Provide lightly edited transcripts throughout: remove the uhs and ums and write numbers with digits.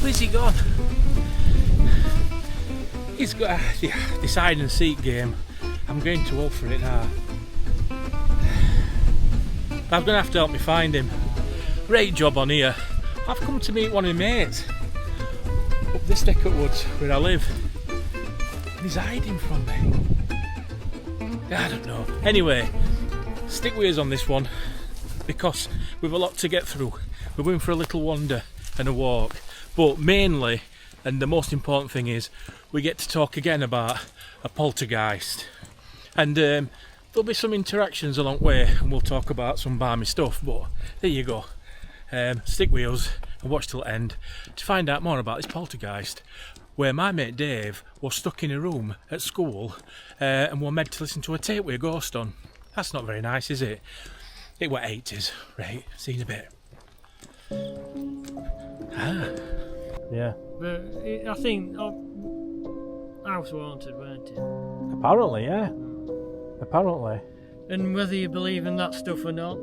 is he gone? He's got this hide and seek game. I'm going to go for it now. I'm going to have to help me find him. Great job on here. I've come to meet one of my mates up this neck of woods where I live. And he's hiding from me. I don't know. Anyway, stick with us on this one because we've a lot to get through. We're going for a little wander and a walk. But mainly, and the most important thing is, we get to talk again about a poltergeist. And there'll be some interactions along the way and we'll talk about some balmy stuff. But there you go. Stick with us and watch till the end to find out more about this poltergeist, where my mate Dave was stuck in a room at school and were meant to listen to a tape with a ghost on. That's not very nice, is it? It were 80s. Right, see you in a bit. Yeah. But I think house wanted, weren't it? Apparently, yeah. Apparently. And whether you believe in that stuff or not,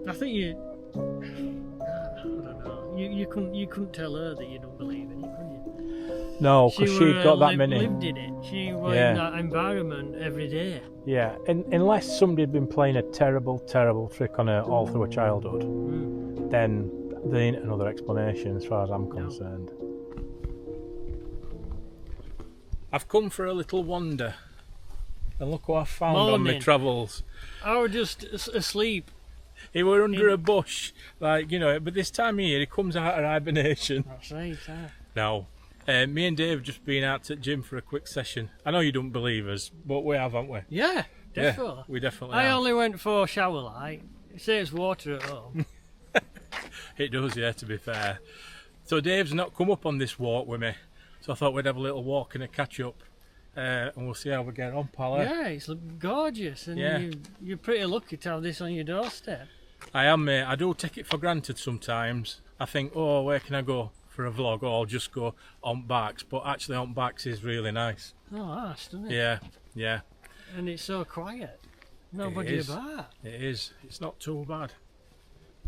I think I don't know. You couldn't tell her that you don't believe in it, could you? No, because she'd got that many. Lived in it. She was in that environment every day. Yeah, unless somebody had been playing a terrible, terrible trick on her all through her childhood, then there ain't another explanation as far as I'm concerned. I've come for a little wander, and look what I found on my travels. I was just asleep. He were under a bush, like, you know, but this time of year he comes out of hibernation. That's right, No. Me and Dave have just been out to the gym for a quick session. I know you don't believe us, but we have, haven't we? Yeah, definitely. Yeah, we definitely I have. only went for shower light. It saves water at home. It does, yeah, to be fair. So Dave's not come up on this walk with me, so I thought we'd have a little walk and a catch up, and we'll see how we get on, pal. Yeah, it's gorgeous, and you're pretty lucky to have this on your doorstep. I am, mate. I do take it for granted sometimes. I think, oh, where can I go for a vlog? Or I'll just go on backs, but actually on backs is really nice. Oh, that's, doesn't it? Yeah, yeah. And it's so quiet. Nobody about. It is. It's not too bad.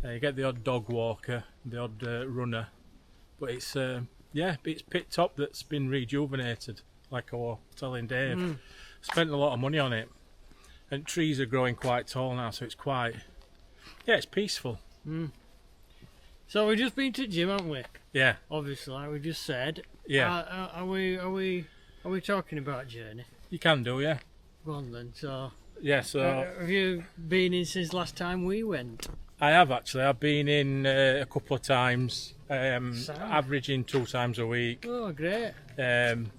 You get the odd dog walker, the odd runner, but it's it's pit top that's been rejuvenated, like I was telling Dave. Spent a lot of money on it, and trees are growing quite tall now, so it's quite, it's peaceful. So we've just been to the gym, haven't we? Yeah. Obviously, like we just said. Yeah. Are we talking about journey? You can do, yeah. Go on then. So. Yeah. So. Have you been in since last time we went? I have actually. I've been in a couple of times, averaging 2 times a week. Oh, great. And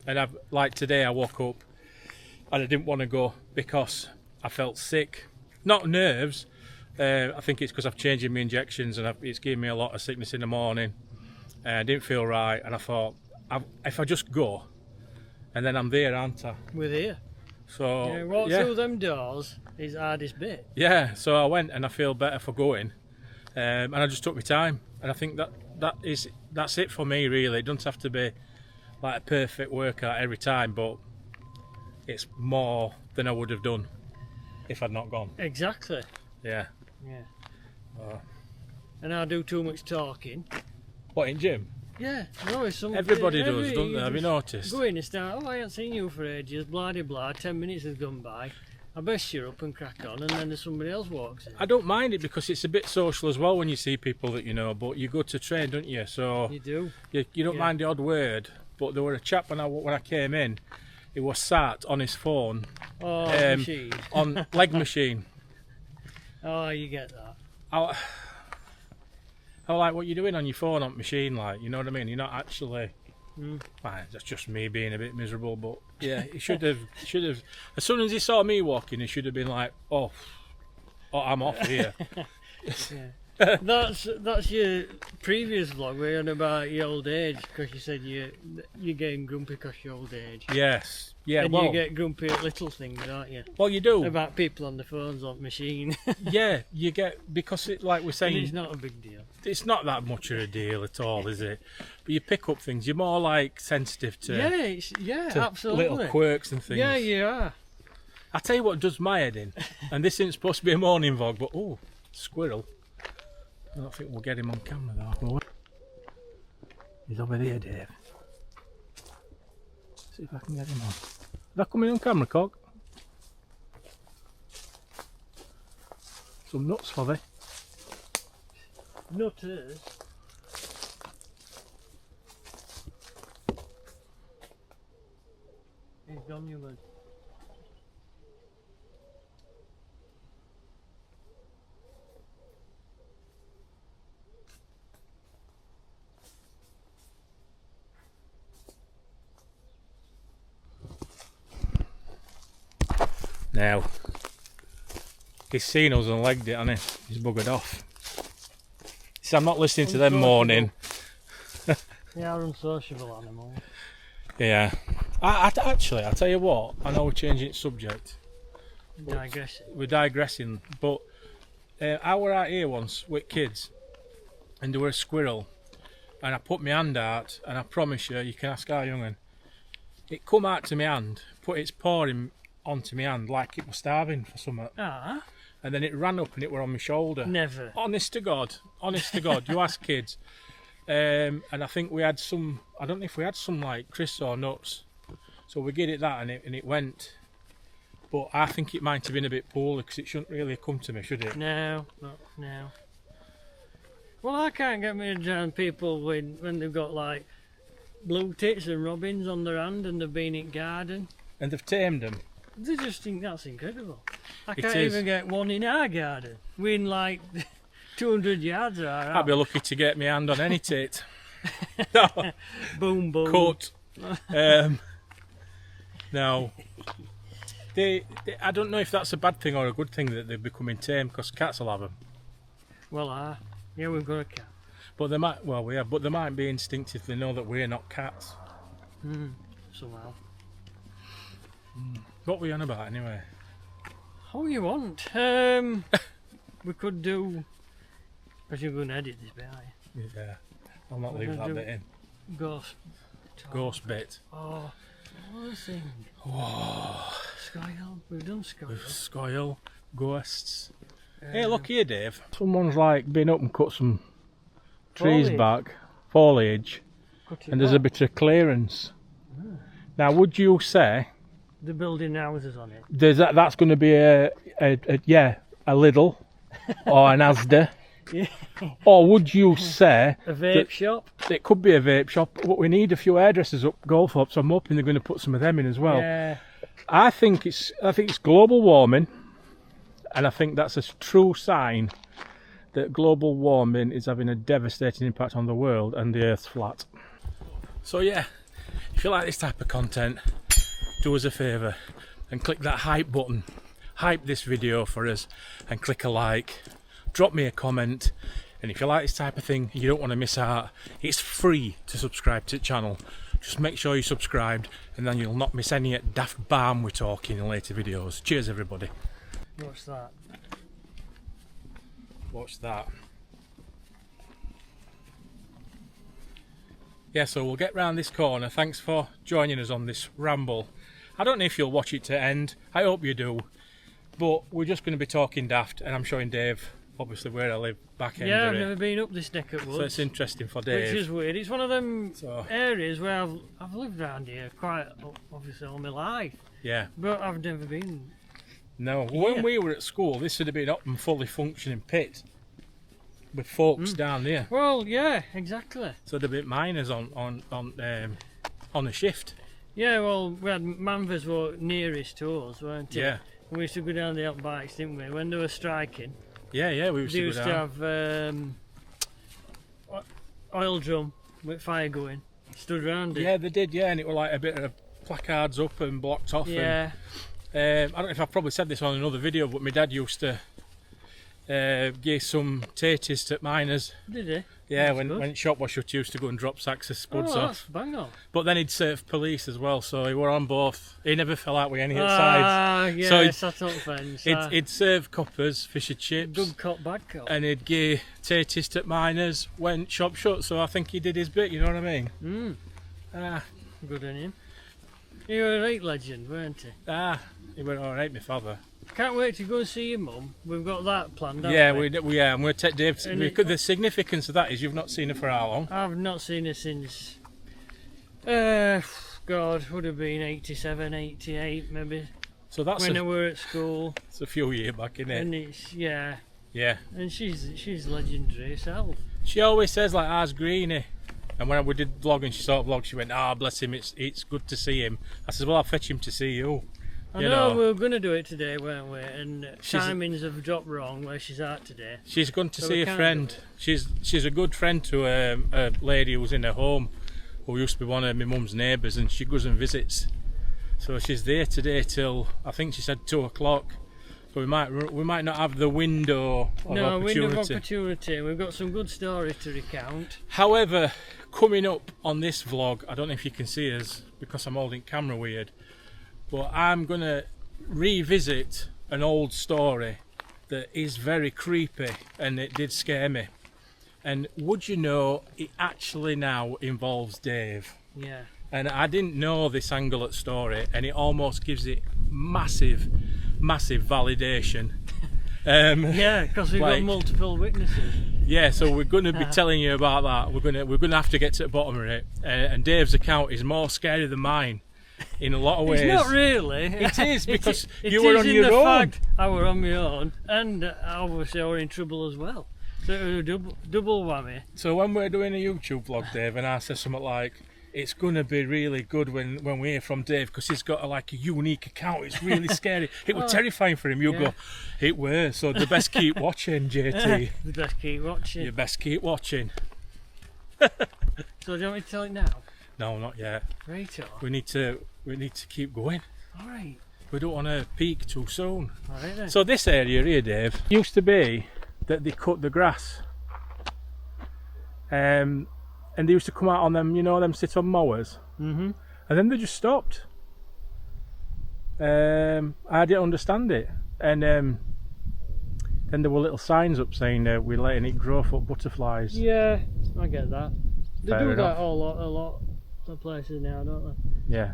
I've, like today, I woke up and I didn't want to go because I felt sick. Not nerves. I think it's because I've changed my injections and it's given me a lot of sickness in the morning. I didn't feel right, and I thought, if I just go, and then I'm there, aren't I? We're there. So walk through them doors is the hardest bit. Yeah, so I went and I feel better for going, and I just took my time, and I think that's it for me really. It doesn't have to be like a perfect workout every time, but it's more than I would have done if I'd not gone. Exactly. Yeah. And I do too much talking. What, in gym? Yeah, no, everybody does, don't they? Have you noticed? Go in and start, I haven't seen you for ages, blah de blah, 10 minutes has gone by. I best cheer up and crack on, and then there's somebody else walks in. I don't mind it because it's a bit social as well when you see people that you know, but you go to train, don't you? So you do. You don't mind the odd word, but there were a chap when I came in, he was sat on his phone. Machine. On leg machine. Oh, you get that. I like what you're doing on your phone on machine, like, you know what I mean? You're not actually. That's just me being a bit miserable, but yeah, he should have. As soon as he saw me walking, he should have been like, "Oh, I'm off here." That's your previous vlog where you're on about your old age, because you said you're getting grumpy because your old age. Yes. Yeah. And you get grumpy at little things, aren't you? Well, you do. About people on the phones on machine. Yeah, you get, because it, like we're saying, and it's not a big deal. It's not that much of a deal at all, is it? But you pick up things. You're more like sensitive to to absolutely little quirks and things. Yeah, you are. I tell you what does my head in, and this isn't supposed to be a morning vlog, but squirrel. I don't think we'll get him on camera though. He's over there, Dave. See if I can get him on. Is that coming on camera, Cog? Some nuts for thee. Nutters. He's gone, you man. Now, he's seen us and legged it, hasn't he? He's buggered off. See, I'm not listening to them moaning. They are unsociable animals. Yeah. Actually, I'll tell you what, I know we're changing subject. Digressing. We're digressing, but I were out here once with kids and there was a squirrel and I put my hand out and I promise you can ask our young'un. It come out to my hand, put its paw onto my hand like it was starving for something. Ah. And then it ran up and it were on my shoulder. Never. Honest to God, you ask kids. And I think we had some, I don't know if we had some like crisps or nuts. So we gave it that and it went. But I think it might have been a bit poorly because it shouldn't really come to me, should it? No. Well, I can't get me around people when they've got like blue tits and robins on their hand and they've been in garden. And they've tamed them. They just think that's incredible. I It can't is. even get one in our garden. We're in like 200 yards of our I'd be house. lucky to get my hand on any tit. Boom, boom. Cut. No. I don't know if that's a bad thing or a good thing that they're becoming tame because cats will have them. Well, yeah, we've got a cat. But they might, but they might be instinctive. They know that we're not cats. Somehow. What were you on about anyway? How you want? We could do. Because you're going to edit this bit, aren't you? Yeah, I'll not We're leave gonna that do bit in. Ghost. talk. Ghost bit. Oh, what a thing. Whoa. Skyhill. We've done Skyhill. Skyhill, ghosts. Hey, look here, Dave. Someone's like been up and cut some trees Foliage. back, foliage, and there's a bit of clearance. Now, would you say The building houses on it. that's going to be a Lidl or an Asda? Yeah. Or would you say A vape shop. it could be a vape shop, but we need a few hairdressers up Goldthorpe, so I'm hoping they're going to put some of them in as well. Yeah. I think it's global warming, and I think that's a true sign that global warming is having a devastating impact on the world and the Earth's flat. So yeah, if you like this type of content, do us a favour and click that hype button. Hype this video for us and click a like. Drop me a comment, and if you like this type of thing, you don't want to miss out, it's free to subscribe to the channel. Just make sure you're subscribed, and then you'll not miss any daft balm we're talking in later videos. Cheers, everybody. What's that? Watch that. Yeah, so we'll get round this corner. Thanks for joining us on this ramble. I don't know if you'll watch it to end. I hope you do. But we're just going to be talking daft, and I'm showing Dave, obviously, where I live, back end Yeah, of I've it. never been up this neck of woods. So it's interesting for Dave. Which is weird. It's one of them So- areas where I've lived around here quite obviously all my life, Yeah. but I've never been. No, Yeah. when we were at school, this would have been up and fully functioning pit with folks down there. Well, yeah, exactly. So there'd be miners on a shift. Yeah, well, we had Manvers were nearest to us, weren't it? Yeah. We used to go down the up bikes, didn't we? When they were striking, Yeah, we used they to go used to down. have oil drum with fire going, stood around it. Yeah, they did, yeah, and it was like a bit of placards up and blocked off. Yeah. And, I don't know if I've probably said this on another video, but my dad used to give some taties to miners. Did he? Yeah, That's good. when shop was shut, he used to go and drop sacks of spuds Oh, off. that's bang on. But then he'd serve police as well, so he were on both. He never fell out with any sides. Ah, yeah, So sat on fence. He'd serve coppers, fish and chips, Good cop, bad cop. and he'd give taties to miners when shop shut. So I think he did his bit. You know what I mean? Good on him. You were a right legend, weren't you? Ah, he went alright, my father. Can't wait to go and see your mum. We've got that planned, haven't Yeah, we? I'm going to take Dave. The significance of that is you've not seen her for how long? I've not seen her since... God, would have been 87, 88 maybe. So that's when I were at school. It's a few years back, isn't it? And it's, yeah. Yeah. And she's legendary herself. She always says like, "Ours Greenie." And when we did vlogging, she saw a vlog, she went, "Ah, bless him, it's good to see him." I said, "Well, I'll fetch him to see you." I know we were going to do it today, weren't we? And timings have dropped wrong where she's at today. She's going to see a friend. She's a good friend to a lady who was in her home, who used to be one of my mum's neighbours, and she goes and visits. So she's there today till, I think she said 2 o'clock. So we might not have the window of opportunity. Window of opportunity. We've got some good stories to recount. However, coming up on this vlog, I don't know if you can see us because I'm holding camera weird, but I'm going to revisit an old story that is very creepy and it did scare me. And would you know, it actually now involves Dave. Yeah. And I didn't know this angle at story, and it almost gives it massive validation. Yeah, because we've got multiple witnesses. Yeah, so we're going to be telling you about that. We're going to have to get to the bottom of it. And Dave's account is more scary than mine in a lot of ways. It's not really. It is, because it you were on your own. Fact I were on my own, and obviously I were in trouble as well. So it was a double whammy. So when we're doing a YouTube vlog, Dave, and I say something like, "It's going to be really good when we hear from Dave because he's got a unique account, it's really scary." It was terrifying for him. You go, "It were." So the best keep watching, JT. The best keep watching. You best keep watching. So do you want me to tell it now? No, not yet. Right. We need to keep going. All right. We don't want to peak too soon. All right then. So this area here, Dave, used to be that they cut the grass. And they used to come out on them, them sit on mowers. And then they just stopped. I didn't understand it. And then there were little signs up saying we're letting it grow for butterflies. Yeah, I get that. They Fair do enough. that a lot of places now, don't they? Yeah.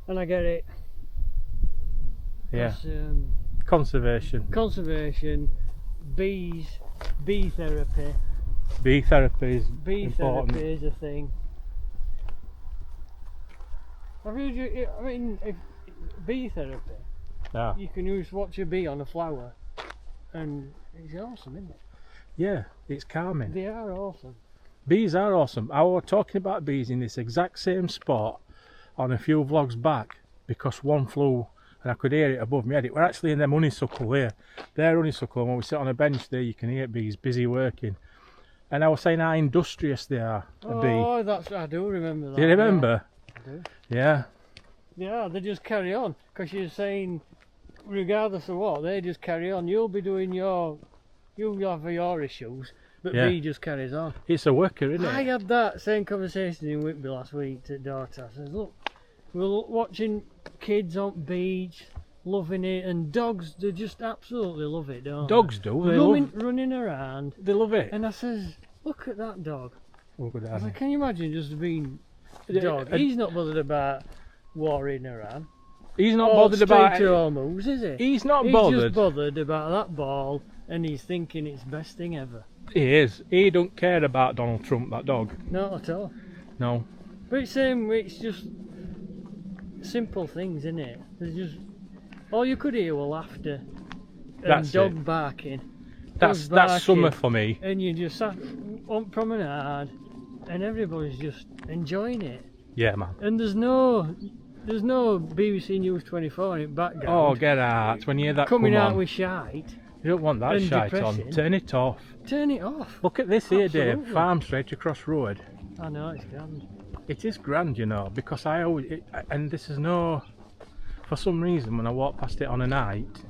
And I get it. Yeah. Conservation. Conservation, bees, bee therapy. Bee therapy is Bee important. therapy is a thing. If bee therapy, you can just watch a bee on a flower, and it's awesome, isn't it? Yeah, it's calming. They are awesome. Bees are awesome. I was talking about bees in this exact same spot on a few vlogs back because one flew and I could hear it above my head. It were actually in them honeysuckle there. Their honeysuckle, and when we sit on a bench there you can hear bees busy working. And I was saying how industrious they are, a bee. Oh, I do remember that. Do you remember? Yeah, I do. Yeah. Yeah, they just carry on. Because you're saying, regardless of what, they just carry on. You'll be doing you'll have your issues, but bee just carries on. It's a worker, isn't it? I had that same conversation in Whitby last week at daughter. I said, look, we're watching kids on beach, loving it, and dogs, they just absolutely love it, don't they? Dogs do, they running around. They love it. And I says, look at that dog. Look at that. I said, can you imagine just being a dog? He's not bothered about worrying around. He's not bothered about to all moves, is he? He's not bothered. He's just bothered about that ball, and he's thinking it's the best thing ever. He is. He don't care about Donald Trump, that dog. Not at all. No. But it's just simple things, isn't it? There's just all you could hear were laughter and dog barking. That's summer for me. And you just sat on promenade, and everybody's just enjoying it. Yeah, man. And there's no BBC News 24 in the background. Oh, get out! When you hear that coming come out on. with shite. You don't want that and shite depressing. on. Turn it off. Turn it off. Look at this here, Dave. Absolutely. Farm straight across road. I know, it's grand. It is grand, because I always and this is no. For some reason, when I walk past it on a night,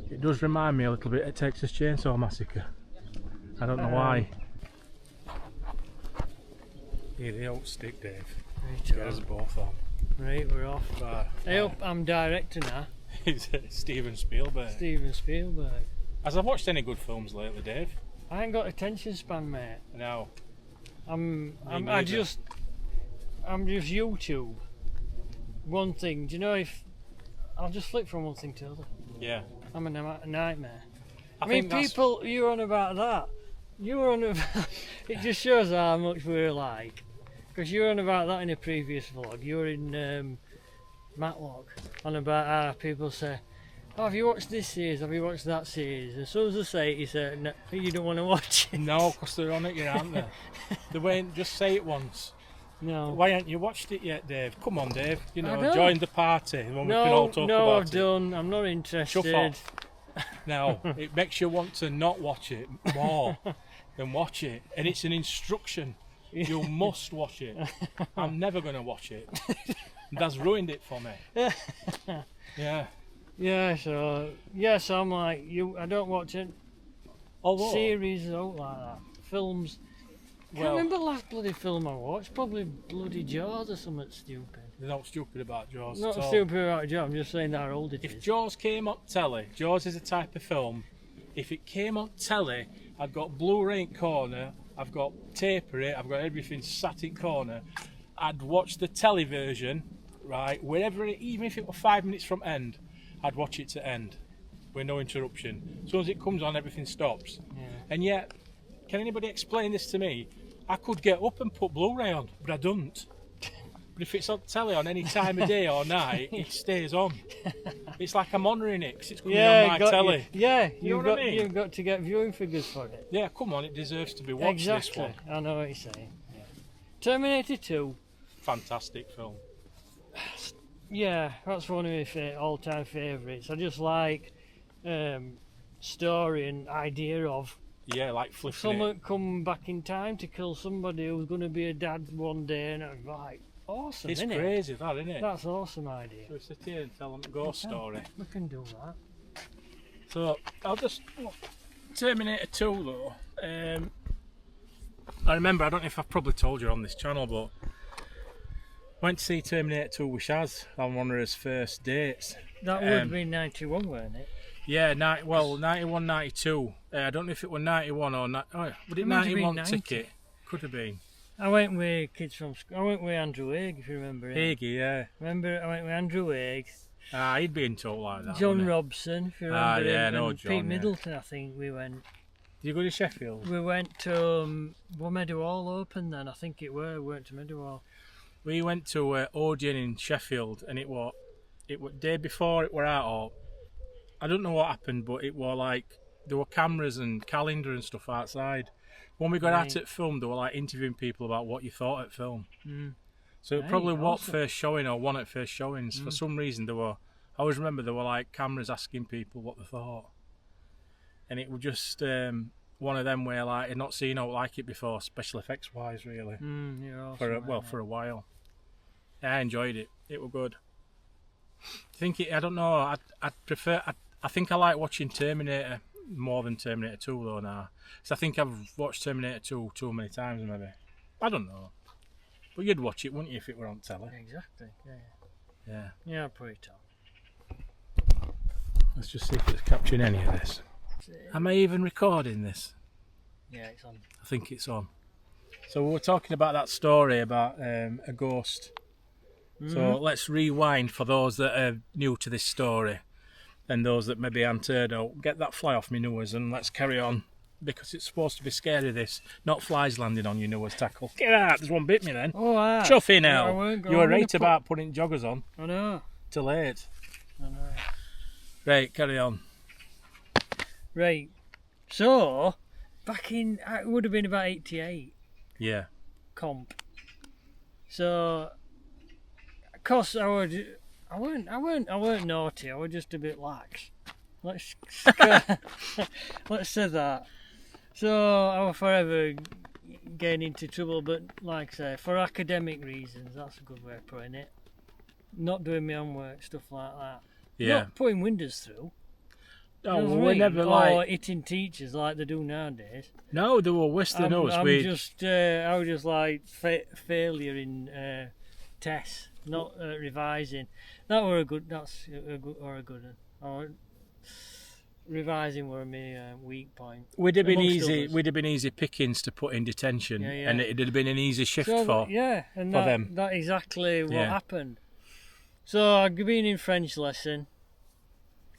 it does remind me a little bit of Texas Chainsaw Massacre. I don't know why. Here, the old stick, Dave. Right, Get us both on. Right, we're off. I hope I'm director now. Steven Spielberg. Steven Spielberg. Has I watched any good films lately, Dave? I ain't got attention span, mate. No. I'm just YouTube. one thing. Do you know if I'll just flip from one thing to the other? Yeah. I'm a nightmare. I mean, think that's- people, you're on about that. You're on about. It just shows how much we're like. Because you're on about that in a previous vlog. You were in Matlock on about how people say, "Oh, have you watched this series? Have you watched that series?" And as soon as I say it, you say, "No, you don't want to watch it." No, because they're on it, you aren't they? They won't just say it once. No. Why haven't you watched it yet, Dave? Come on, Dave. You I know, know. join the party. When we No, can all talk no, about I've it. done. I'm not interested. Shut off. Now, it makes you want to not watch it more than watch it. And it's an instruction. You must watch it. I'm never going to watch it. That's ruined it for me. Yeah. Yeah, so I'm like you. I don't watch it. Although, Series out like that. Films. Can't well, remember the last bloody film I watched. Probably bloody Jaws or something stupid. they're not stupid about Jaws Not at all. stupid about Jaws. I'm just saying how old it If is. Jaws came on telly, Jaws is a type of film. If it came on telly, I've got Blu-ray in corner, I've got tape of it, I've got everything sat in corner. I'd watch the telly version, right, wherever it, even if it were 5 minutes from end, I'd watch it to end with no interruption. As soon as it comes on, everything stops. Yeah. And yet, can anybody explain this to me? I could get up and put Blu-ray on, but I don't. But if it's on telly on any time of day or night, it stays on. It's like I'm honouring it because it's coming on my telly. Yeah, You know what I mean? you've got to get viewing figures for it. Yeah, come on, it deserves to be watched. Exactly. This one. I know what you're saying. Yeah. Terminator 2. Fantastic film. Yeah, that's one of my all-time favourites. I just like story and idea of Yeah, like flipping it. someone come back in time to kill somebody who's going to be a dad one day, and I'm like, awesome, It's isn't it? crazy, that, isn't it? That's an awesome idea. So we sit here and tell them a ghost story. We can do that. So I'll just Terminator 2 though. I remember, I don't know if I've probably told you on this channel, but I went to see Terminator 2 with Shaz on one of his first dates. That would have been 91, weren't it? Yeah, 91, 92. I don't know if it was 91 or not. Oh, would it It might have been 91 90. ticket? Could have been. I went with kids from school. I went with Andrew Haig, if you remember him. Hagee, yeah. Remember, I went with Andrew Haig, He'd be into it like that. John wouldn't he? Robson, if you remember yeah, I him, know and John, Pete yeah. Middleton, I think we went. Did you go to Sheffield? We went to Meadowhall Open then, I think it were. We went to Meadowhall. We went to Odeon in Sheffield, and it was day before it were out. Or I don't know what happened, but it was like there were cameras and calendar and stuff outside. When we got out at film, they were like interviewing people about what you thought at film. Mm. So it Right, probably what awesome. first showing or one at first showings. For some reason, there were. I always remember there were like cameras asking people what they thought, and it was just one of them where like I'd not seen out like it before, special effects wise, really. You're awesome. For a while. Yeah, I enjoyed it. It was good. I don't know. I'd prefer. I think I like watching Terminator more than Terminator 2 though now. So I think I've watched Terminator 2 too many times maybe. I don't know. But you'd watch it, wouldn't you, if it were on telly? Exactly. Yeah. Yeah. Yeah, I'll put it on. Let's just see if it's capturing any of this. Am I even recording this? Yeah, it's on. I think it's on. So we were talking about that story about a ghost. So let's rewind for those that are new to this story and those that maybe aren't heard of. Get that fly off me newers and let's carry on because it's supposed to be scary this, not flies landing on your newers tackle. Get out, there's one bit me then. Oh, ah. Chuffy I now. weren't You were going right to about putting joggers on. I know. Too late. I know. Right, carry on. Right. So, back in, it would have been about 88 Yeah. comp. So, of course, I weren't naughty. I was just a bit lax. Let's say that. So I was forever getting into trouble, but like I say, for academic reasons, that's a good way of putting it. Not doing my homework, stuff like that. Yeah. Not putting windows through. Oh, You know well, what I we mean? never Or like. hitting teachers like they do nowadays. No, they were worse than us. I We was just like failure in tests, not revising. That's a good one. Or revising were my weak point. We'd have been amongst easy. others. We'd have been easy pickings to put in detention, Yeah, yeah. and it'd have been an easy shift So, for. yeah, and for that, them. that exactly what Yeah. happened. So I'd been in French lesson.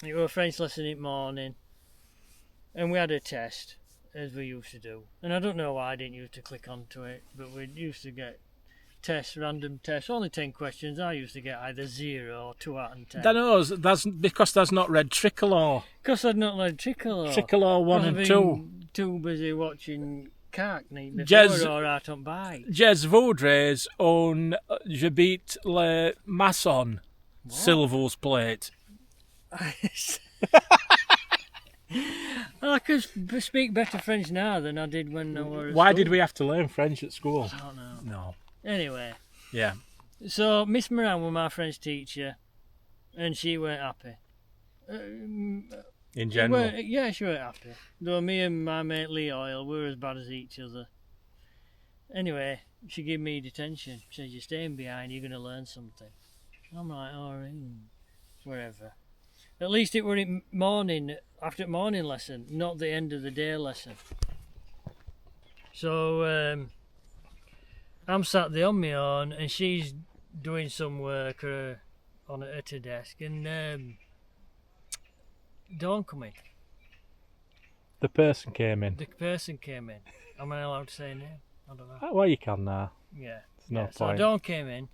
It was a French lesson in the morning. And we had a test, as we used to do. And I don't know why I didn't used to click onto it, but we used to get tests, random tests, only 10 questions. I used to get either 0 or 2 out of 10. That's because that's not read Tricolour. Because I'd not read Tricolour. Tricolour 1 and 2. Too busy watching Carkney Jez- before or out on bike. Je voudrais un j'habite le maçon. Silver's plate. I could speak better French now than I did when I was. Why did we have to learn French at school? I don't know. No. Anyway. Yeah. So Miss Moran was my French teacher, and she weren't happy. In general. She weren't happy. Though me and my mate Lee Oil were as bad as each other. Anyway, she gave me detention. She said, "You're staying behind, you're going to learn something." I'm like, alright, wherever. At least it were in morning, after morning lesson, not the end of the day lesson. So I'm sat there on my own, and she's doing some work on at her desk, and Dawn come in. The person came in. The person came in. Am I allowed to say a name? I don't know. Well, you can now. Yeah. There's no So point. Dawn came in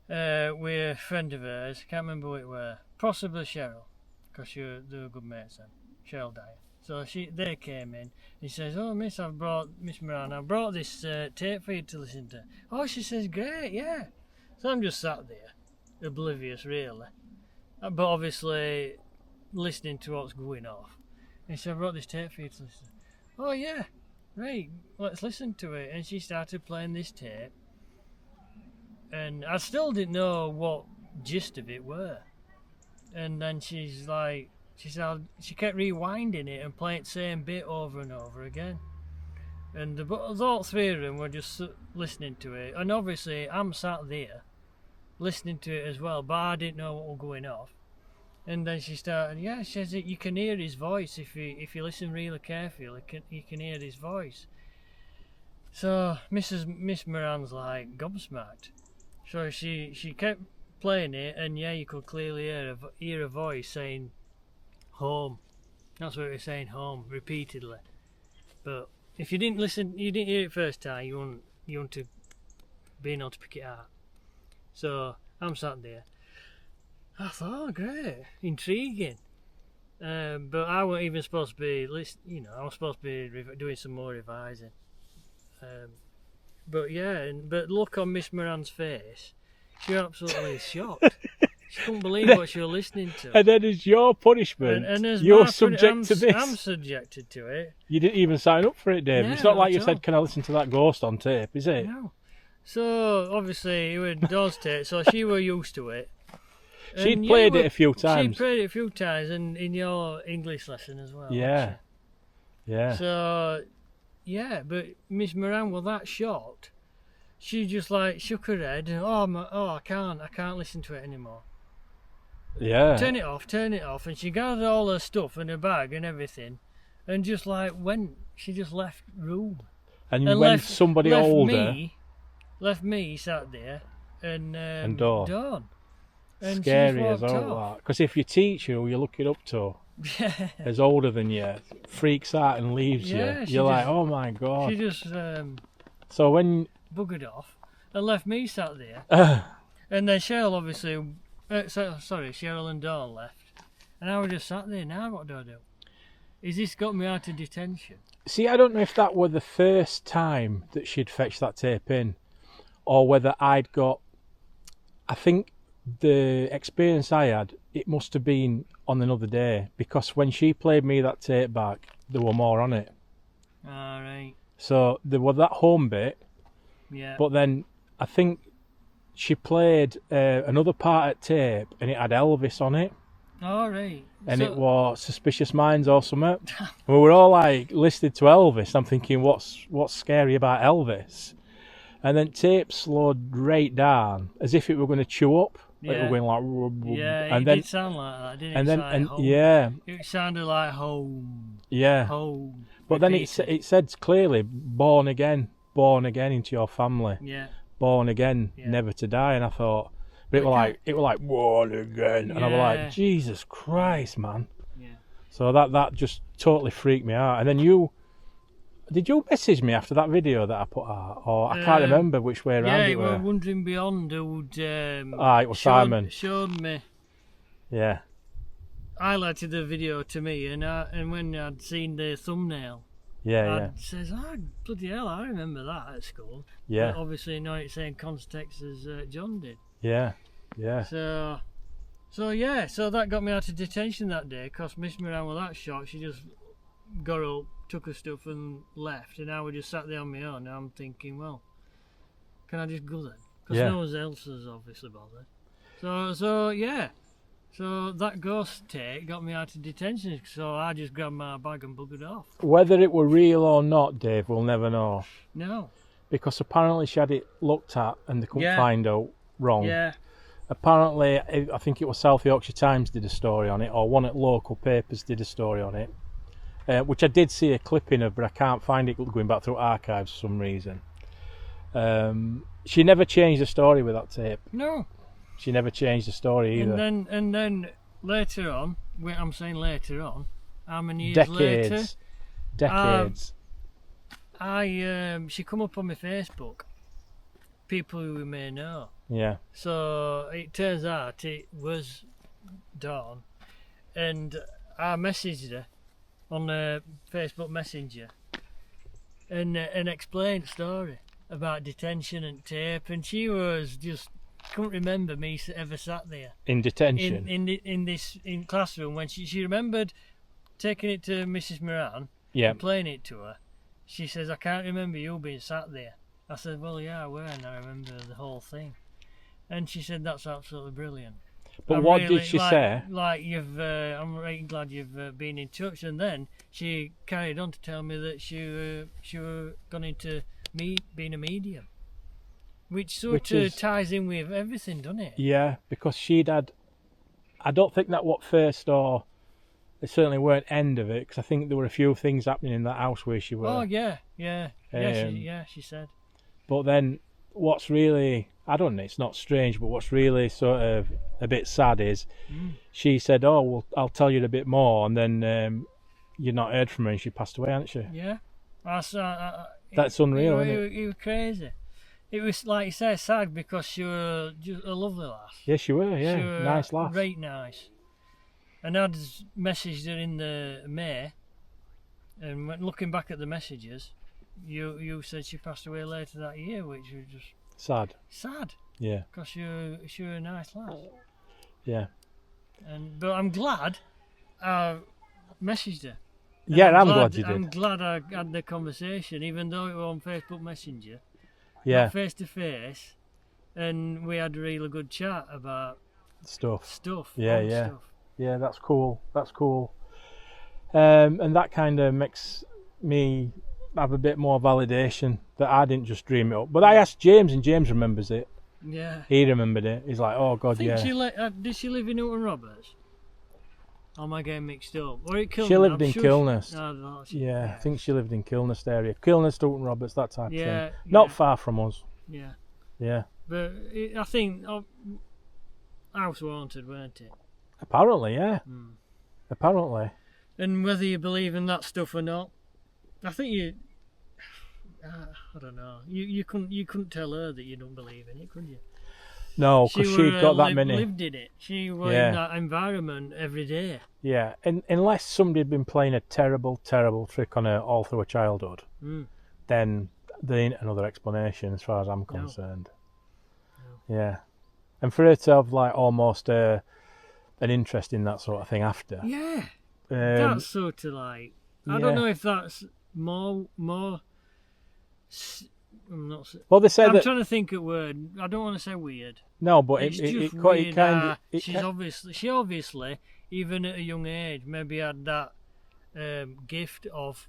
with a friend of hers. Can't remember who it were. Possibly Cheryl, because they were good mates then. Cheryl died. So they came in. He says, "Oh, Miss Moran, I brought this tape for you to listen to." Oh, she says, "Great, yeah." So I'm just sat there, oblivious really, but obviously listening to what's going off. And she said, "I brought this tape for you to listen to." Oh yeah, right, let's listen to it. And she started playing this tape, and I still didn't know what gist of it were. And then she kept rewinding it and playing the same bit over and over again. And all three of them were just listening to it. And obviously I'm sat there listening to it as well, but I didn't know what was going off. And then she started, she says you can hear his voice if you listen really carefully. You can hear his voice. So Miss Moran's like gobsmacked. So she kept playing it, and you could clearly hear a voice saying home. That's what it was saying, home, repeatedly. But if you didn't hear it first time, you wouldn't have been able to pick it out. So I'm sat there. I thought, oh, great, intriguing. But I wasn't even supposed to be listening. I was supposed to be doing some more revising. But look on Miss Moran's face. She was absolutely shocked. She couldn't believe what she was listening to. And then as your punishment, and as you're my subject to this. I'm subjected to it. You didn't even sign up for it, Dave. No, it's not like not you at said, all. "Can I listen to that ghost on tape?" Is it? No. So obviously it was Dawn's tape, so she were used to it. She'd played it a few times. She played it a few times, and in your English lesson as well. Yeah. Yeah. So, but Miss Moran was that shocked. She just like shook her head and I can't listen to it anymore. Yeah. Turn it off, and she gathered all her stuff in her bag and everything, and just like she just left room. And when somebody older, left me sat there, and Dawn. And Scary as all that. Because if your teacher who you're looking up to is older than you, freaks out and leaves you, you're like, oh my God. She just so when buggered off and left me sat there. And then Cheryl obviously, Cheryl and Dawn left. And I was just sat there. Now what do I do? Is this got me out of detention? See, I don't know if that were the first time that she'd fetched that tape in, or whether I think the experience I had, it must have been on another day, because when she played me that tape back, there were more on it. Alright. So there was that home bit, but then I think she played another part of tape and it had Elvis on it. Alright. And it was Suspicious Minds or something. We were all like listening to Elvis. I'm thinking, what's scary about Elvis? And then tape slowed right down as if it were going to chew up. Like it were going like, and then, did sound like that, didn't it? And then, like and home. It sounded like home. Yeah. Home. But then it said clearly, born again into your family. Yeah. Born again, never to die. And I thought, But it was like born again, and I was like, Jesus Christ, man. Yeah. So that just totally freaked me out. And then did you message me after that video that I put out, or I can't remember which way around it was were. Wandering Beyond who'd It was Simon. Showed me. Yeah. Highlighted the video to me, and when I'd seen the thumbnail, Yeah. says, "Oh bloody hell, I remember that at school." Yeah. But obviously, not it same context as John did. Yeah. So that got me out of detention that day, because Miss Moran was that shot. She just got up, took her stuff and left, and I was just sat there on my own. And I'm thinking, well, can I just go then? Because no one else is obviously bothered. So that ghost take got me out of detention, so I just grabbed my bag and buggered off. Whether it were real or not, Dave, we'll never know. No. Because apparently she had it looked at and they couldn't find out wrong. Yeah. Apparently, I think it was South Yorkshire Times did a story on it, or one of the local papers did a story on it, which I did see a clipping of, but I can't find it going back through archives for some reason. She never changed the story with that tape. No. She never changed the story either. And then later on, I'm saying later on, how many years later? Decades. She come up on my Facebook. People who we may know. Yeah. So it turns out it was Dawn, and I messaged her on the Facebook Messenger and explained the story about detention and tape, and she was just couldn't remember me ever sat there in detention in classroom when she remembered taking it to Mrs. Moran and playing it to her. She says, I can't remember you being sat there. I said, well, yeah, I were, and I remember the whole thing. And she said, that's absolutely brilliant. But what did she say? Like, I'm really glad you've been in touch. And then she carried on to tell me that she were going into being a medium. Which ties in with everything, doesn't it? Yeah, because she'd had... I don't think that what first, or it certainly weren't end of it, because I think there were a few things happening in that house where she were. Oh, yeah. She said. But then what's really... I don't know, it's not strange, but what's really sort of a bit sad is she said, oh, well, I'll tell you a bit more, and then you've not heard from her and she passed away, hasn't she? Yeah. That's unreal, isn't it? It was crazy. It was, like you say, sad because she was just a lovely lass. Yeah, she were, yeah. She were nice lass. Great nice. And I'd messaged her in the May, and when looking back at the messages, you said she passed away later that year, which was just... Sad. Yeah. Because she were a nice lass. Yeah. But I'm glad I messaged her. Yeah, I'm glad you did. I'm glad I had the conversation, even though it was on Facebook Messenger. Yeah. Face to face, and we had a really good chat about stuff. Yeah. Stuff. Yeah, that's cool. And that kind of makes me have a bit more validation that I didn't just dream it up. But I asked James, and James remembers it. Yeah. He remembered it. He's like, oh God, yeah. Did she live in Newton Roberts? Or am I getting mixed up? Or at Kilnest? She lived in Kilnest. I think she lived in Kilnest area. Kilnest, Newton Roberts, that type of thing. Not far from us. Yeah. Yeah. But I think house haunted, weren't it? Apparently, yeah. Apparently. And whether you believe in that stuff or not, I think I don't know. You couldn't tell her that you don't believe in it, could you? No, because she'd got that many. Lived in it. She was in that environment every day. Yeah, and unless somebody had been playing a terrible, terrible trick on her all through her childhood, then there ain't another explanation as far as I'm concerned. No. Yeah, and for her to have like almost an interest in that sort of thing after. Yeah, that's sort of like I don't know if that's more. Well, they say I'm that. trying to think of word. I don't want to say weird. No, but it's it weird. kind of. She obviously, even at a young age, maybe had that gift of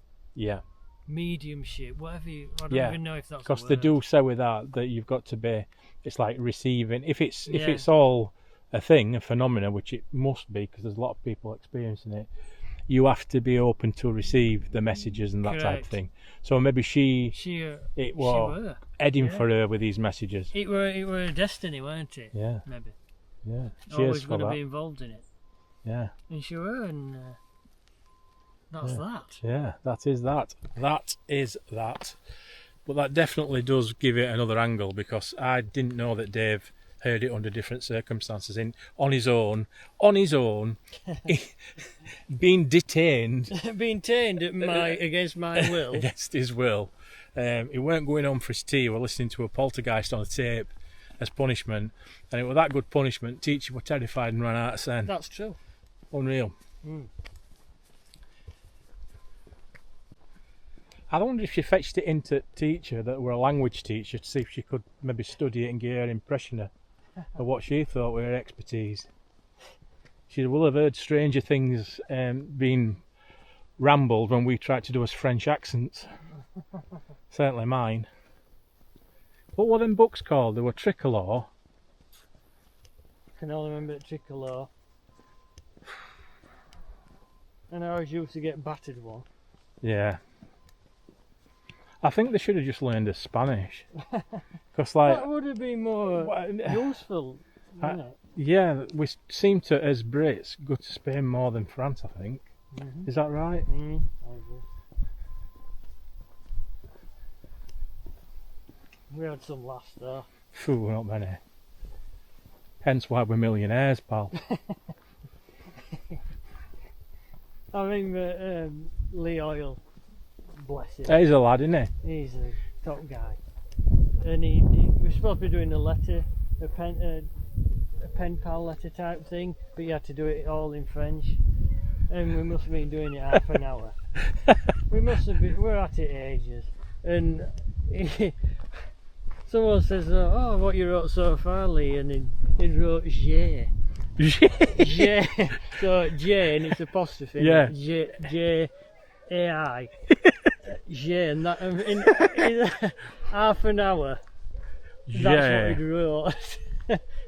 mediumship. Whatever I don't even know if that's. Because they do say with that you've got to be. It's like receiving. If it's all a thing, a phenomena, which it must be, because there's a lot of people experiencing it. you have to be open to receive the messages and that type of Correct. thing. So maybe it was were. heading Yeah. for her with these messages. It were destiny, weren't it? Yeah, Maybe. yeah. Cheers Always for going to that. be involved in it. Yeah, And she were, and that's that. yeah. That is that. That is that. But that definitely does give it another angle, because I didn't know that Dave heard it under different circumstances, on his own, being detained Being tamed against my will. against his will. He weren't going home for his tea. We were listening to a poltergeist on a tape as punishment, and it was that good punishment. Teacher were terrified and ran out of sen. That's true. Unreal. I wonder if she fetched it into teacher that were a language teacher to see if she could maybe study it and get her impression of what she thought were her expertise. She will have heard stranger things being rambled when we tried to do us French accents. Certainly mine. What were them books called? They were Tricolor. I can only remember Tricolor. And I always used to get battered one. Yeah. I think they should have just learned Spanish. Because That would have been more useful, wouldn't it? yeah, we seem to, as Brits, go to Spain more than France, I think. Mm-hmm. Is that right? I agree. We had some laughs though. Phew, not many. Hence why we're millionaires, pal. I remember Lee Oil, bless him. He's a lad, isn't he? He's a top guy. And he was supposed to be doing a pen pal letter type thing, but you had to do it all in French. And we must have been doing it half an hour. We're at it ages. And someone says, oh, what you wrote so far, Lee? And he wrote J. J. So J, and it's apostrophe. Yeah. J-A-I. J, and that in half an hour. That's what he wrote.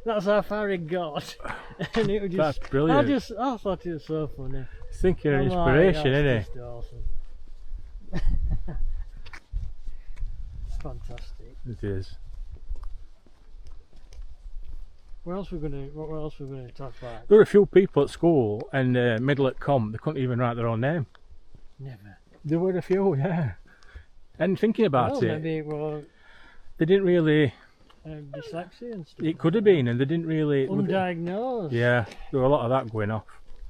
That's how far it got. And it was just, That's brilliant. I thought it was so funny. Thinking of I'm inspiration, like, isn't that's just awesome. Fantastic. it? It is. What else we're gonna talk about? There were a few people at school and middle at comp, they couldn't even write their own name. Never. There were a few, yeah. And thinking about Well, it, maybe it was they didn't really. dyslexia and stuff. It could have been, and they didn't really. Undiagnosed. Yeah, there were a lot of that going off.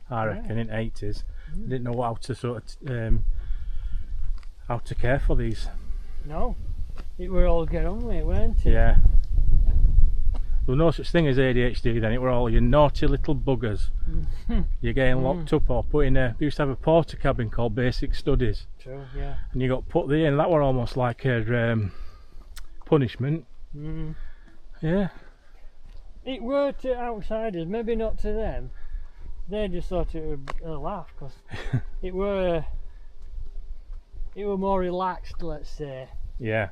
I reckon in '80s, they didn't know how to how to care for these. No. It were all get on with it, weren't it? Yeah. There was no such thing as ADHD then. It were all you naughty little buggers. You're getting locked up or put in a. We used to have a porter cabin called Basic Studies, True, yeah. and you got put there, and that were almost like a punishment. Yeah. It were to outsiders, maybe not to them. They just thought it would a laugh because it were more relaxed, let's say. Yeah.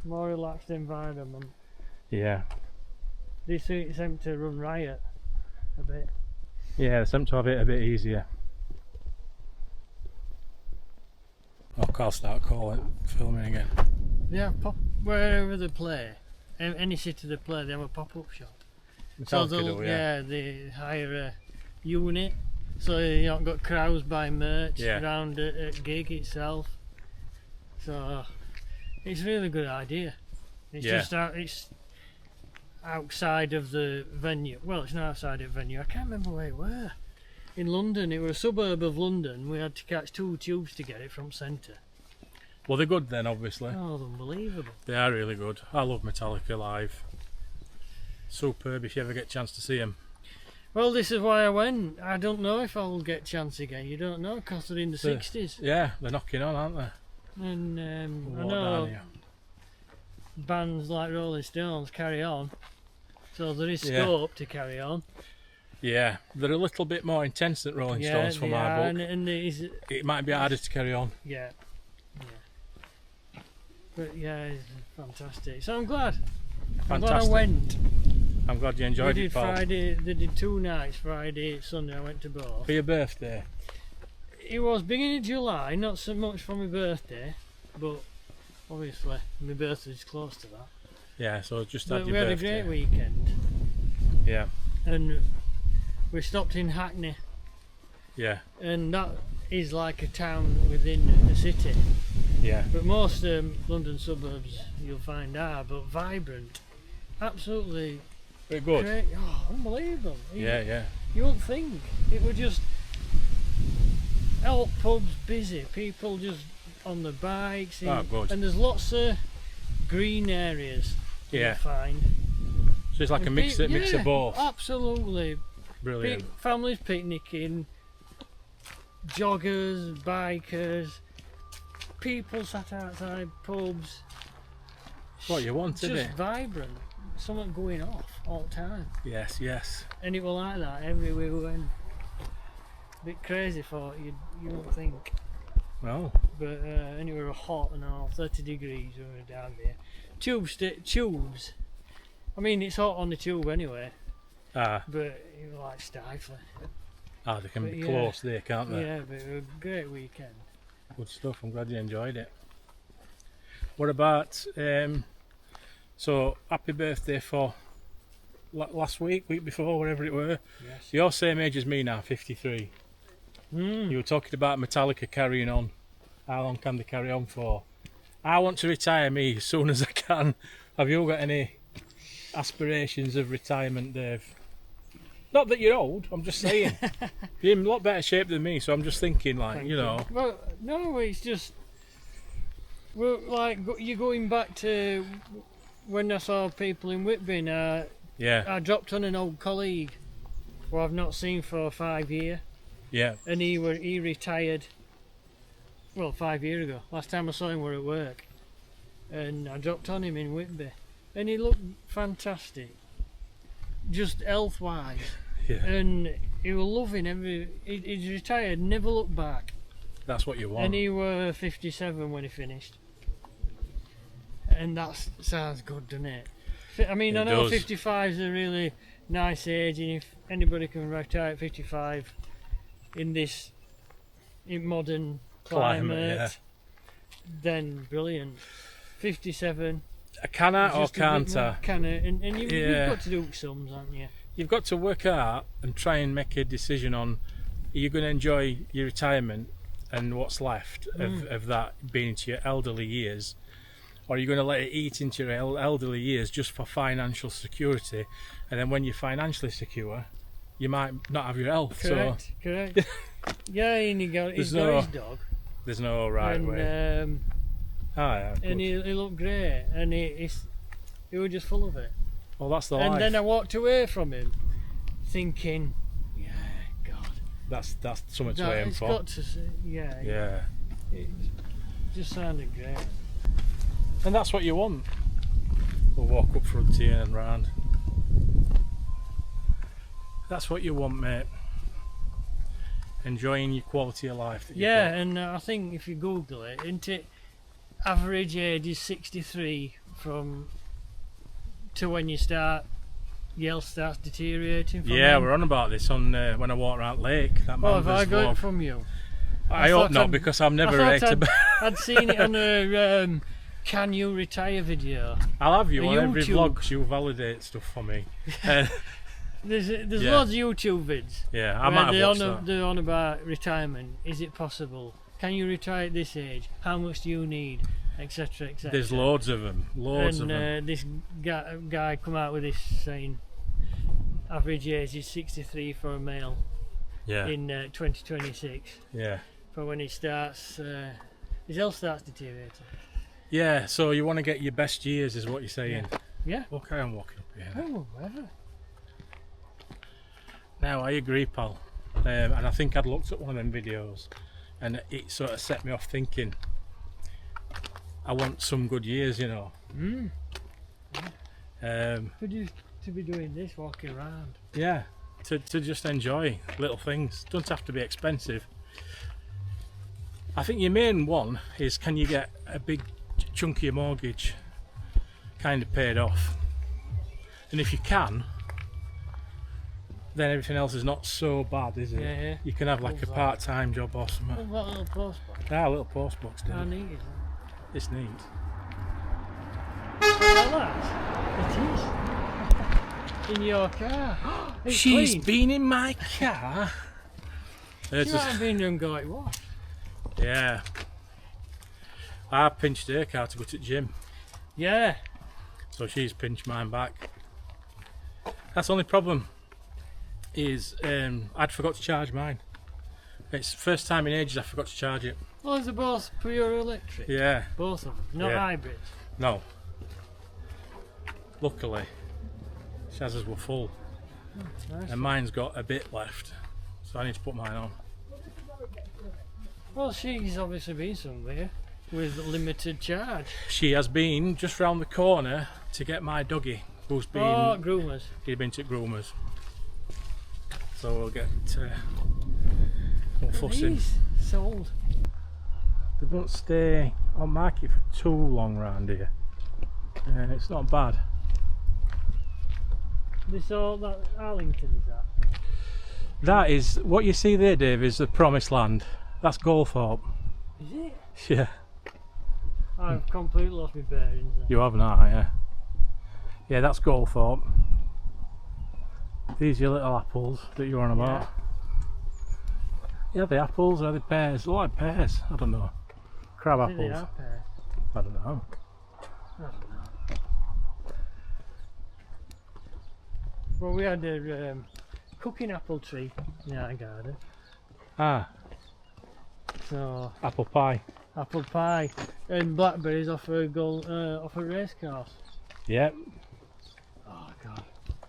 More relaxed environment. Yeah. They seem to run riot a bit. Yeah, they seem to have it a bit easier. I'll start filming again. Yeah, wherever they play, any city they play, they have a pop-up shop. So they hire a unit, so you haven't got crowds buying merch around a gig itself. So it's a really good idea. It's just it's outside of the venue. Well, it's not outside of the venue. I can't remember where it were. In London, it was a suburb of London. We had to catch 2 tubes to get it from centre. Well, they're good then, obviously. Oh, unbelievable. They are really good. I love Metallica live. Superb if you ever get a chance to see them. Well, this is why I went. I don't know if I'll get a chance again. You don't know, because they're in the 60s. Yeah, they're knocking on, aren't they? And I know bands like Rolling Stones carry on. So there is scope to carry on. Yeah, they're a little bit more intense than Rolling Stones for my book. And it might be harder to carry on. Yeah. But yeah, it's fantastic. So I'm glad. I'm glad I went. I'm glad you enjoyed it, pal. They did 2 nights, Friday, Sunday. I went to both. For your birthday? it was beginning of July, not so much for my birthday, but obviously my birthday's close to that. Yeah, so just But had we your had a birthday. great weekend, Yeah, and we stopped in Hackney, yeah, and that is like a town within a city. yeah. But most London suburbs you'll find are, but vibrant, absolutely Very good. great. Oh, unbelievable! Yeah. You wouldn't think it would just all pubs busy, people just on the bikes, Oh, good. and there's lots of green areas. Yeah. You'll find. So it's like a And mix of yeah, both. Absolutely. Brilliant. Families picnicking, joggers, bikers, people sat outside pubs. It's what you want, isn't Just it? vibrant. Something going off all the time. Yes, yes. And it was like that everywhere we went. Bit crazy for you wouldn't think. Well, But anyway, we were hot and all, 30 degrees when we were down there. Tubes. I mean, it's hot on the tube anyway, but it was like stifling. they can But be yeah. close there, can't they? Yeah, but it was a great weekend. Good stuff. I'm glad you enjoyed it. What about so happy birthday for last week before, whatever it were. Yes. You're same age as me now, 53. You were talking about Metallica carrying on. How long can they carry on for? I want to retire me as soon as I can. Have you got any aspirations of retirement, Dave? Not that you're old, I'm just saying. You're in a lot better shape than me, so I'm just thinking, like, Thank you know. Well, no, it's just. Well, like, you're going back to when I saw people in Whitby. Yeah, I dropped on an old colleague who I've not seen for 5 years, yeah, and he retired. Well, 5 years ago. Last time I saw him were at work, and I dropped on him in Whitby, and he looked fantastic, just health-wise, yeah. and he was loving he's retired, never looked back, That's what you want. and he were 57 when he finished, and that sounds good, doesn't it? I mean, It I know does. 55 is a really nice age, and if anybody can retire at 55 in modern climate, then brilliant. 57. Can I or just a bit can't more- I? Can I? And you've Yeah. got to do sums, haven't you? You've got to work out and try and make a decision on, are you going to enjoy your retirement and what's left of that being into your elderly years, or are you going to let it eat into your elderly years just for financial security, and then when you're financially secure you might not have your health. Correct. Yeah, and he's got his dog, So there's no right and way. Yeah, and he looked great, and he was just full of it. well, that's the And life. then I walked away from him, thinking, yeah, God, That's something to aim it's for. got to, Yeah, It just sounded great. and that's what you want. We'll walk up Frontier and round. That's what you want, mate. Enjoying your quality of life. That you've Yeah, got. and I think if you Google it, isn't it? Average age is 63 to when your health starts deteriorating. From Yeah, then. we're on about this on when I walk around Lake. That Oh, have I Manvers got vlog. it from you? I thought hope not, I'd- because I'm never I right thought about. I'd seen it on a Can You Retire video. I'll have you a on every YouTube. vlog 'cause you validate stuff for me. Uh, There's Yeah. loads of YouTube vids. yeah, I where might have watched that. they're on about retirement. Is it possible? Can you retire at this age? How much do you need? Etc. Etc. There's loads of them. Loads of them. And this guy come out with this saying average age is 63 for a male Yeah, in 2026, yeah. for when he starts his health starts deteriorating. Yeah, so you want to get your best years, is what you're saying. Yeah. Okay, I'm walking up here. Oh, whatever. Now, I agree, pal. And I think I'd looked at one of them videos and it sort of set me off thinking, I want some good years, you know. For you to be doing this, walking around. Yeah, to just enjoy little things. Don't have to be expensive. I think your main one is, can you get a big chunk of your mortgage kind of paid off? And if you can, then everything else is not so bad, is it? Yeah. You can have like a part-time job or something. What little post box? Ah, a little post box, dude. How neat is that? It's neat. Like that? It is. In your car. It's She's clean. been in my car. She might have been there and go like, what? Yeah. I pinched her car to go to the gym. Yeah. So she's pinched mine back. That's the only problem. Is I'd forgot to charge mine. It's the first time in ages I forgot to charge it. Well, is it both pure electric? Yeah. Both of them. Not Yeah. hybrid. No. Luckily, Shaz's were full. Nice. And mine's got a bit left. So I need to put mine on. Well, she's obviously been somewhere with limited charge. She has been just round the corner to get my doggy, who's been Groomers. he's been to groomers. So we'll get we'll fuss him. These sold. They don't stay on market for too long round here. It's not bad. This all that Arlington is that? That is what you see there, Dave. Is the promised land. That's Goldthorpe. Is it? Yeah, I've completely lost my bearings there. you have not, yeah. Yeah, that's Goldthorpe. These are your little apples that you're on about. Yeah, the apples or the pears. They look like pears. I don't know. Crab I think they apples. are pears. I don't know. I don't know. Well, we had a cooking apple tree in our garden. Ah, So apple pie. apple pie and blackberries off a race course. Yep. Oh god,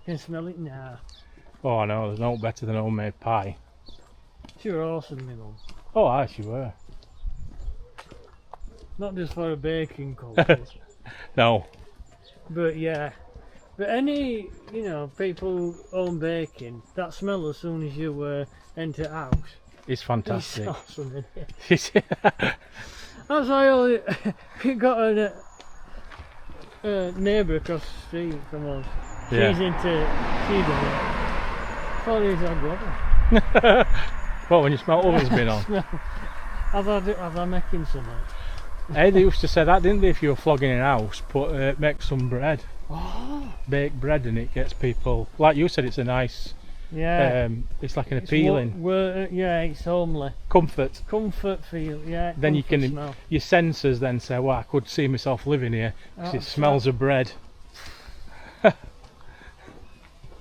can smell it now. Oh, I know. There's no better than homemade pie. She were awesome, my mum. Oh, aye, she were. Not just for a baking contest, No. but yeah. But any, people who own baking, that smell as soon as you enter the house, It's it's fantastic. awesome, isn't it? That's why I got a neighbour across the street from us. Yeah. She's does it. Thought he was a brother. What, when you smell ovens being on? Have I making something? Hey, they used to say that, didn't they? If you were flogging in a house, make some bread. Oh, Bake bread and it gets people, like you said, it's a nice, yeah. it's like an It's appealing yeah, it's homely. comfort. Comfort feel, yeah. Then you comfort can, smell. your senses then say, well, I could see myself living here because it That's smells of bread. I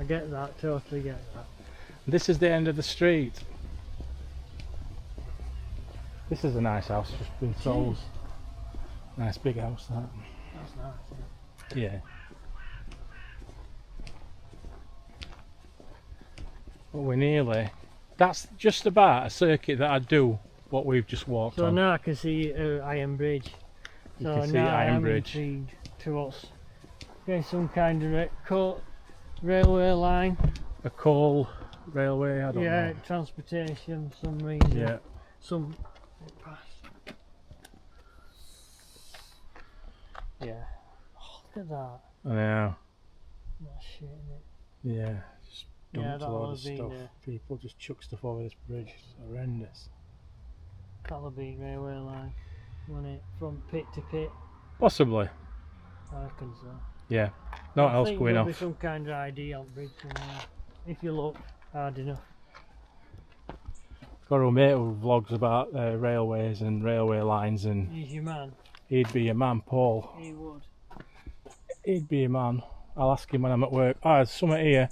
get that, totally get that. This is the end of the street. This is a nice house, just been sold. Jeez, Nice big house, that. that's nice. Yeah. Well, we're nearly. That's just about a circuit that I do what we've just walked So on. now I can see Iron Bridge. You So can see now Iron I'm Bridge. intrigued to us getting some kind of railway line. A coal railway, I don't Yeah, know. transportation for some reason. Yeah. Some past. Yeah. Oh, look at that. I know. That's shit, isn't it? Yeah. Just Yeah, dumped a that'll load of have been, stuff. People just chuck stuff over this bridge. It's horrendous. That'll be railway line, won't it? From pit to pit. Possibly. I reckon so. Yeah. Not I else think going there'll off. be some kind of ID on bridge somewhere. If you look hard enough. Got a mate who vlogs about railways and railway lines, and He's your man. he'd be a man, Paul. He would. He'd be a man. I'll ask him when I'm at work. Oh, there's something here.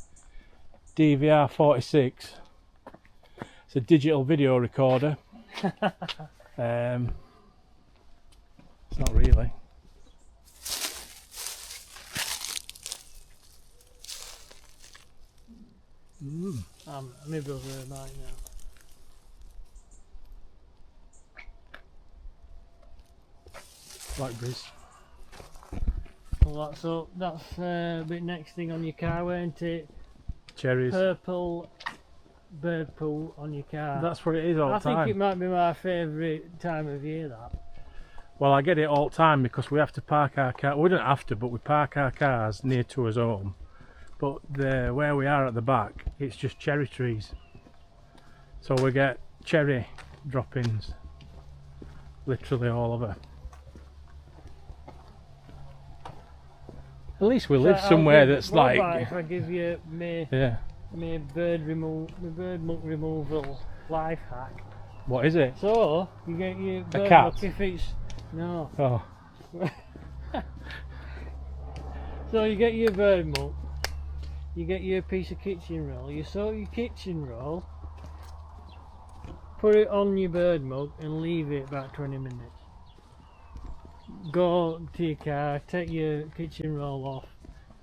DVR 46. It's a digital video recorder. It's not really. My brother might now. Blackberries. Well, that's a bit next thing on your car, won't it? Cherries. Purple bird poo on your car. That's what it is all the I think time. it might be my favourite time of year, that. Well, I get it all the time because we have to park our car. We don't have to, but we park our cars near to us home but where we are at the back, it's just cherry trees. So we get cherry droppings literally all over. At least we live somewhere that's what like. about if I give you my bird muck removal life hack? What is it? So you get your bird cat? muck if it's no. Oh, So you get your bird muck, you get your piece of kitchen roll, you soak your kitchen roll, put it on your bird muck and leave it about 20 minutes. Go to your car, take your kitchen roll off,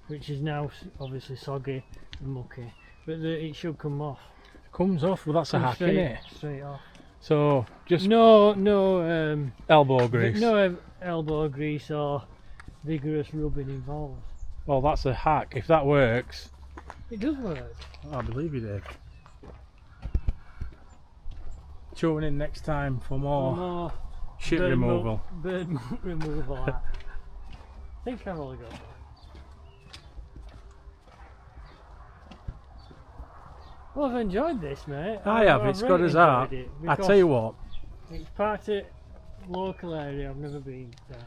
which is now obviously soggy and mucky, but it should come off. it comes off. Well, that's a hack, isn't it? Straight off. So just No elbow grease. no elbow grease or vigorous rubbing involved. Well, that's a hack. If that works, It does work. I believe you, Dave. Tune in next time for more shit bird removal. Bird removal. I think I've only got one. Well, I've enjoyed this, mate. I have. It's good as that. I tell you what. It's part of local area I've never been down.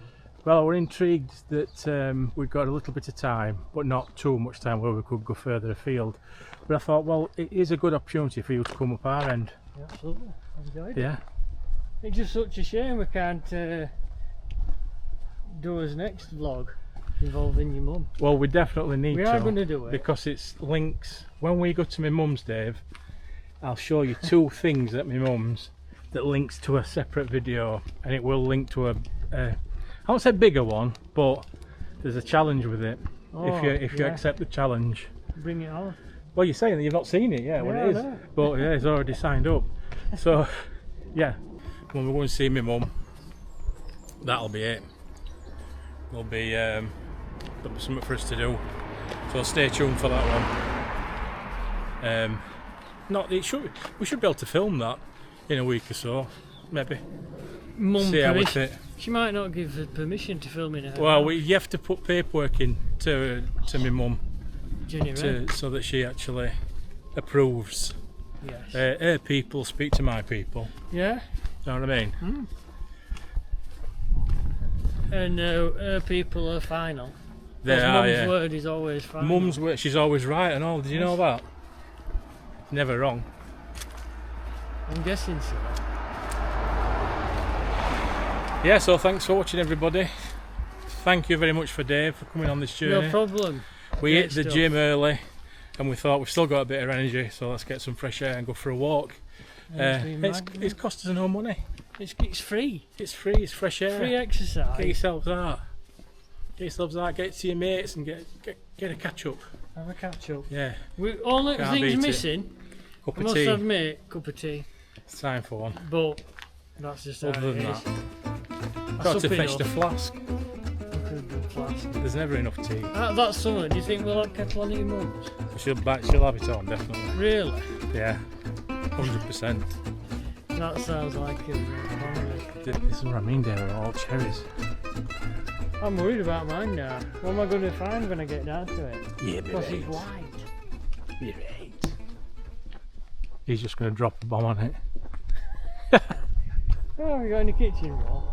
Well, we're intrigued that we've got a little bit of time, but not too much time where we could go further afield. But I thought, well, it is a good opportunity for you to come up our end. Yeah, absolutely. I enjoyed it. Yeah. It's just such a shame we can't do his next vlog involving your mum. Well, we definitely need to. We are going to do it. Because it's links. When we go to my mum's, Dave, I'll show you two things at my mum's that links to a separate video, and it will link to I won't say bigger one, but there's a challenge with it. If you accept the challenge. Bring it on. Well, you're saying that you've not seen it yet when Yeah, it is, I know. but yeah, he's already signed up. So yeah, when we go and see my mum, that'll be it. There'll be something for us to do. So stay tuned for that one. We should be able to film that in a week or so, maybe. Mum See how permission. it. She might not give the permission to film in her Well, house. you have to put paperwork in to my mum Jenny Wren. so that she actually approves. Yes. Her people speak to my people. Yeah. You know what I mean? And her people are final. They 'Cause are, Mum's yeah. word is always final. Mum's word, she's always right and all. Did you know that? Never wrong. I'm guessing so. Yeah, so thanks for watching, everybody. Thank you very much for Dave for coming on this journey. No problem. We Great hit the stuff. gym early and we thought we've still got a bit of energy, so let's get some fresh air and go for a walk. It's cost us no money. It's free. It's free, it's fresh air. Free exercise. Get yourselves out. Get to your mates and get a catch up. Have a catch up. Yeah, Only Can't things beat it. missing. cup I of must tea. admit, cup of tea. It's time for one. But that's just how Other it than is. that, That's got to up fetch the enough. flask. Look at the flask. There's never enough tea. That's summer. Do you think we'll have kettle on at your mum's? She'll have it on, definitely. Really? Yeah, 100%. That sounds like a family. This is what I mean, they're all cherries. I'm worried about mine now. What am I going to find when I get down to it? Yeah, Because it's white. You're right. He's just going to drop a bomb on it. Oh, we got in the kitchen roll.